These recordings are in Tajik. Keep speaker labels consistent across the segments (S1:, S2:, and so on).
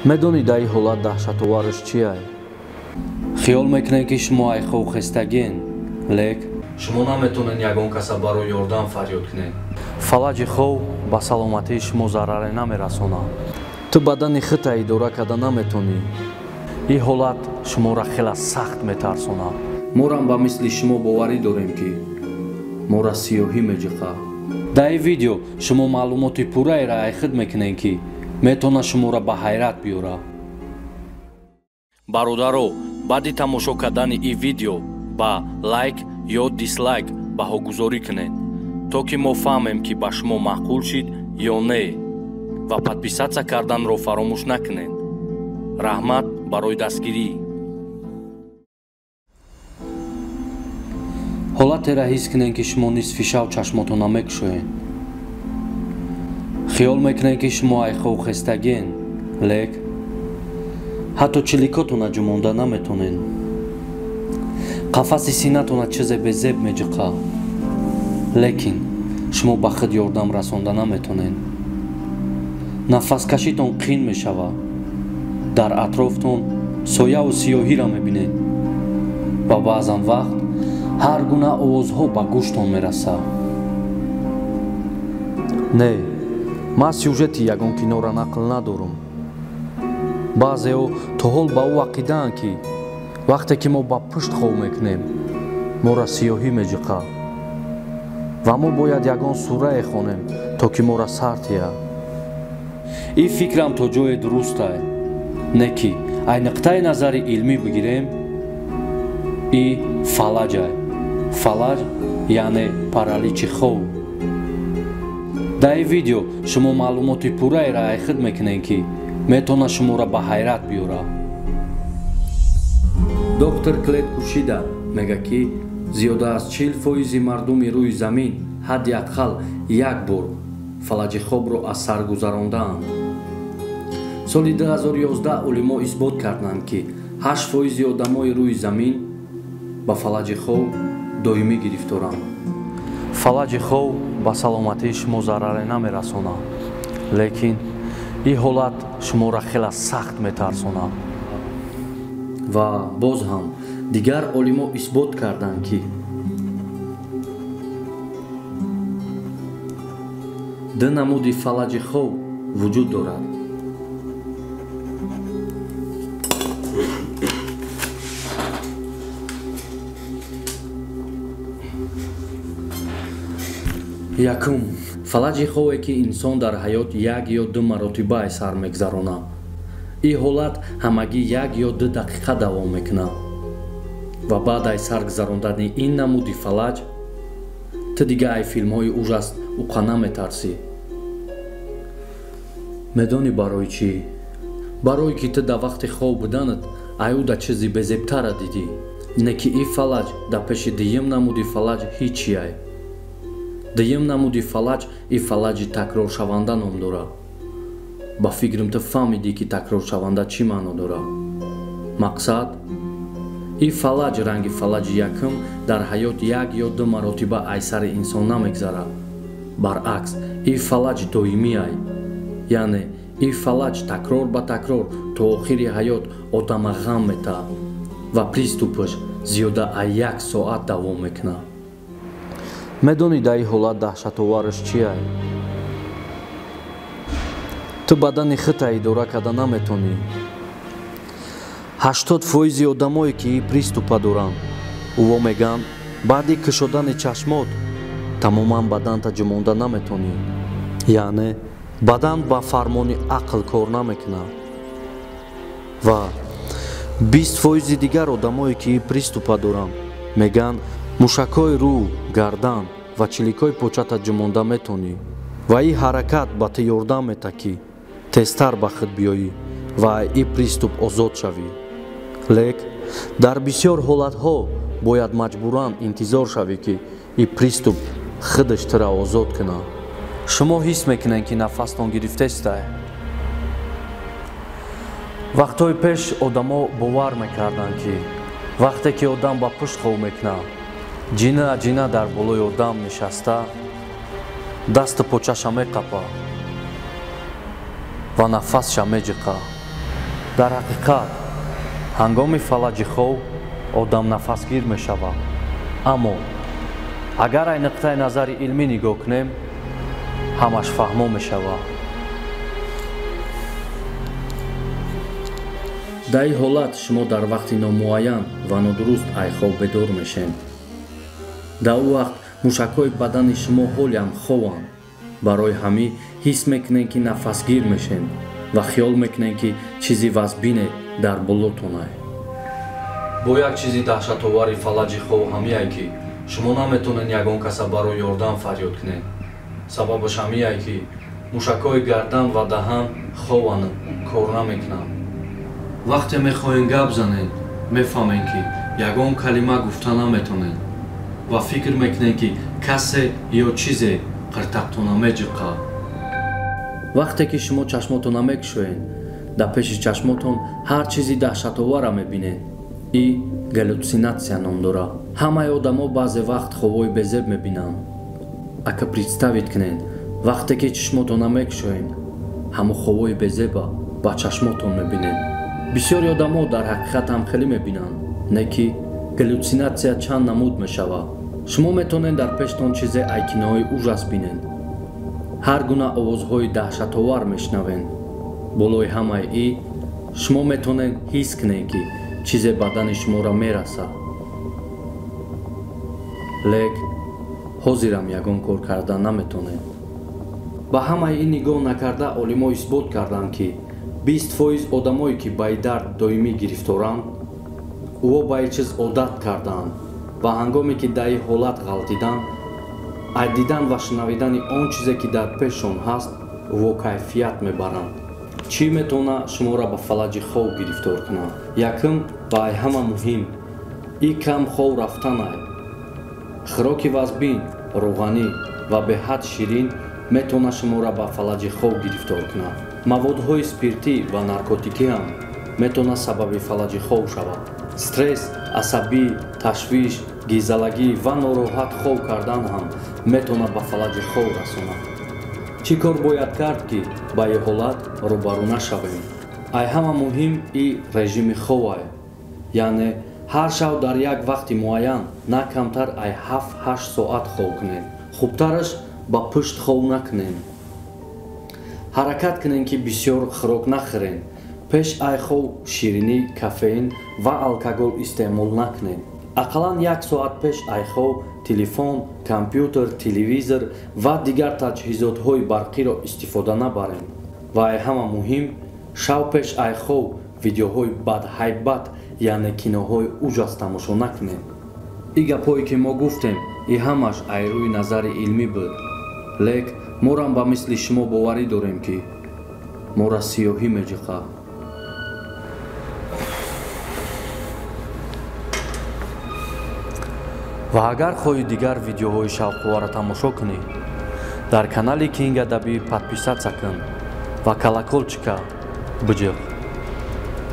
S1: медонӣ дар ин ҳолат даҳшатовараш чия? хиёл мекунед ки шумо айхову хестагин, лек шумо наметонед ягон каса барои ёрдам фарёд кунед. фалаҷи хов ба саломатии шумо зараре намерасонад. ту бадани хита идора карда наметонӣ. ин ҳолат шуморо хеле сахт метарсонад. морам ба мисли шумо боварӣ дорем ки мора сиёҳӣ меҷиқа. дар ин видео шумо маълумоти пурраеро айхид мекунед ки метавонад шуморо ба ҳайрат биёрад. бародаро, баъди тамошо кардани ин видео ба лайк ё дислайк баҳогузорӣ кунед, то ки мо фаҳмем ки ба шумо маъқул шид ё не, ва подписатсия карданро фаромӯш накунед. раҳмат барои дастгирӣ. ҳолатеро ҳис кунед ки шумо нисфи шав чашмотонро мекушоед. хиёл мекунед ки шумо айхову хестагин, лек ҳатто чиликотонро ҷумонда наметонед. қафаси синатонро чизе безеб меҷиқа, лекин шумо ба худ ёрдам расонда наметонед. нафаскашитон қин мешавад. дар атрофтон сояву сиёҳиро мебинед ва баъзан вақт ҳар гуна овозҳо ба гӯштон мерасад. не, ман сюжети ягон киноро нақл надорам. баъзеҳо то ҳол ба ӯ ақидаанд ки вақте ки мо ба пушт хов мекунем, моро сиёҳӣ меҷиқа ва мо бояд ягон сурае хонем, то ки моро сар тиҳад. ин фикрам то ҷое дурустае, не ки ай нуқтаи назари илмӣ бигирем, и фалаҷае. фалаҷ яъне параличи хов. дар ин видео шумо маълумоти пурраеро айхид мекунед ки метавонад шуморо ба ҳайрат биёрад. доктор клет кушида мегӯяд ки зиёда аз 40% мардуми рӯи замин ҳадди аққал як бор фалаҷи хобро аз сар гузарондаанд. соли 2011 олимо исбот карданд ки 8% одамои рӯи замин ба фалаҷи хоб доимӣ гирифторанд. фалаҷи хоб ба саломатии шумо зараре намерасонад, лекин ин ҳолат шуморо хеле сахт метарсонад. ва боз ҳам дигар олимо исбот карданд ки ду намуди фалаҷи хоб вуҷуд дорад. якум, фалаҷи хове ки инсон дар ҳаёт як ё ду маротиба аз сар мегзаронад. ин ҳолат ҳамагӣ як ё ду дақиқа давом мекунад ва баъд аз сар гузарондани ин намуди фалаҷ ту дигар аз филмҳои ужас уқа наметарсӣ. медонӣ барои чӣ? барое ки ту дар вақти хоб буданат аюда чизи безебтара дидӣ, не ки ин фалаҷ дар пеши дуюм намуди фалаҷ ҳичие. дуюм намуди фалаҷ ин фалаҷи такроршаванда ном дорад. ба фикрам ту фаҳмидӣ ки такроршаванда чӣ маъно дорад. мақсад ин фалаҷ ранги фалаҷи якум дар ҳаёт як ё ду маротиба аз сари инсон намегзарад. баръакс ин фалаҷ доимие, яъне ин фалаҷ такрор ба такрор то охири ҳаёт одама ғам метаҳад ва приступаш зиёда аз 1 соат давом мекунад. медонӣ дар ин ҳолат даҳшатовараш чия? ту бадани хита идора карда наметонӣ. 80% одамое ки ин приступа доранд, ӯҳо мегӯянд баъди кушодани чашмот тамоман баданта ҷумонда наметонӣ. яъне бадан ба фармони ақл кор намекунад. ва 20% дигар одамое ки ин приступа доранд мегӯянд мушакҳои рӯ, гардан ва чиликҳои почата ҷумонда метонӣ ва ин ҳаракат ба ту ёрдам метавад ки тезтар ба худ биёӣ ва ин приступ озод шавӣ. лек дар бисёр ҳолатҳо бояд маҷбуран интизор шавӣ ки ин приступ худаш туро озод кунад. шумо ҳис мекунед ки нафастон гирифтестае? вақтҳои пеш одамо бовар мекарданд ки вақте ки одам ба пушт хов мекунад, ҷина дар болои одам нишаста дасту почаша меқапад ва нафасша меҷиқа. дар ҳақиқат ҳангоми фалаҷи хов одам нафасгир мешавад. аммо агар ай нуқтаи назари илмӣ нигоҳ кунем, ҳамаш фаҳмо мешавад. дар ин ҳолат шумо дар вақти номуайян ва нодуруст ай хов бедор мешем. дар ӯ вақт мушакҳои бадани шумо ҳолиам хованд. барои ҳамин ҳис мекунем ки нафасгир мешем ва хиёл мекунем ки чизи вазбине дар болотонай. бо як чизи даҳшатовари фалаҷи хов ҳамиае ки шумо наметонед ягон каса барои ёрдам фарёд кунед. сабабаш ҳамиае ки мушакҳои гардан ва даҳан хованд, кор намекунанд. вақте мехоҳем гап занед, мефаҳмем ки ягон калима гуфта наметонед ва фикр мекунем ки касе ё чизе қиртақтона меҷиқа. вақте ки шумо чашмотонро мекушоед, дар пеши чашмотон ҳар чизи даҳшатовара мебинед. ин галлюсинатсия ном дорад. ҳамаи одамо баъзе вақт ховҳои безеб мебинанд. ака представид кунед, вақте ки чашмотонро мекушоед, ҳамон ховҳои безеба ба чашмотон мебинед. бисёри одамо дар ҳақиқат ҳам хеле мебинанд, не ки галлюсинатсия чанд намуд мешавад. шумо метавонед дар пештон чизе айкинаҳои ужас бинед. ҳар гуна овозҳои даҳшатовар мешнавед. болои ҳамаи ин шумо метавонед ҳис кунед ки чизе бадани шуморо мерасад. лек ҳозирам ягон кор карда наметавонед. ба ҳамаи ин нигоҳ накарда олимо исбот карданд ки 20% одамое ки ба ин дард доимӣ гирифторанд, ӯҳо ба ин чиз одат кардаанд ва ҳангоме ки дар ин ҳолат ғалтиданд, ай дидан ва шунавидани он чизе ки дар пешон ҳаст, ӯҳо кайфият мебаранд. чӣ метавонад шуморо ба фалаҷи хов гирифтор кунад? якум ва ай ҳама муҳим, ин кам хов рафтанай. хӯроки вазбин, роғанӣ ва беҳад ширин метавонад шуморо ба фалаҷи хов гирифтор кунад. маводҳои спиртӣ ва наркотикӣ ҳам метавонад сабаби фалаҷи хов шавад. стресс, асабӣ, ташвиш, гизалагӣ ва нороҳат хов кардан ҳам метавонад ба фалаҷи хов расонад. чӣ кор бояд кард ки ба ин ҳолат рӯбарӯ нашавем? ай ҳама муҳим ин режими ховае, яъне ҳар шаб дар як вақти муайян на камтар ай 7-8 соат хов кунед. хубтараш ба пушт хов накунед. ҳаракат кунед ки бисёр хӯрок нахӯред. пеш ай хов ширинӣ, кафеин ва алкогол истеъмол накунед. ақаллан 1 соат пеш ай хов телефон, компютер, телевизор ва дигар таҷҳизотҳои барқиро истифода набаред. ва ай ҳама муҳим, шав пеш ай хов видеоҳои бадҳайбат, яъне киноҳои уҷас тамошо накунед. ин гапҳое ки мо гуфтем, ин ҳамаш ай рӯи назари илмӣ буд. лек морам ба мисли шумо боварӣ дорем ки мора сиёҳӣ меҷиқа. ва агар хоҳӣ дигар видеоҳои шавқоварро тамошо кунӣ, дар канали King Adabӣ подписатся кун ва колокольчика биҷиқ,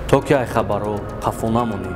S1: то ки ай хабарҳо қафо намонӣ.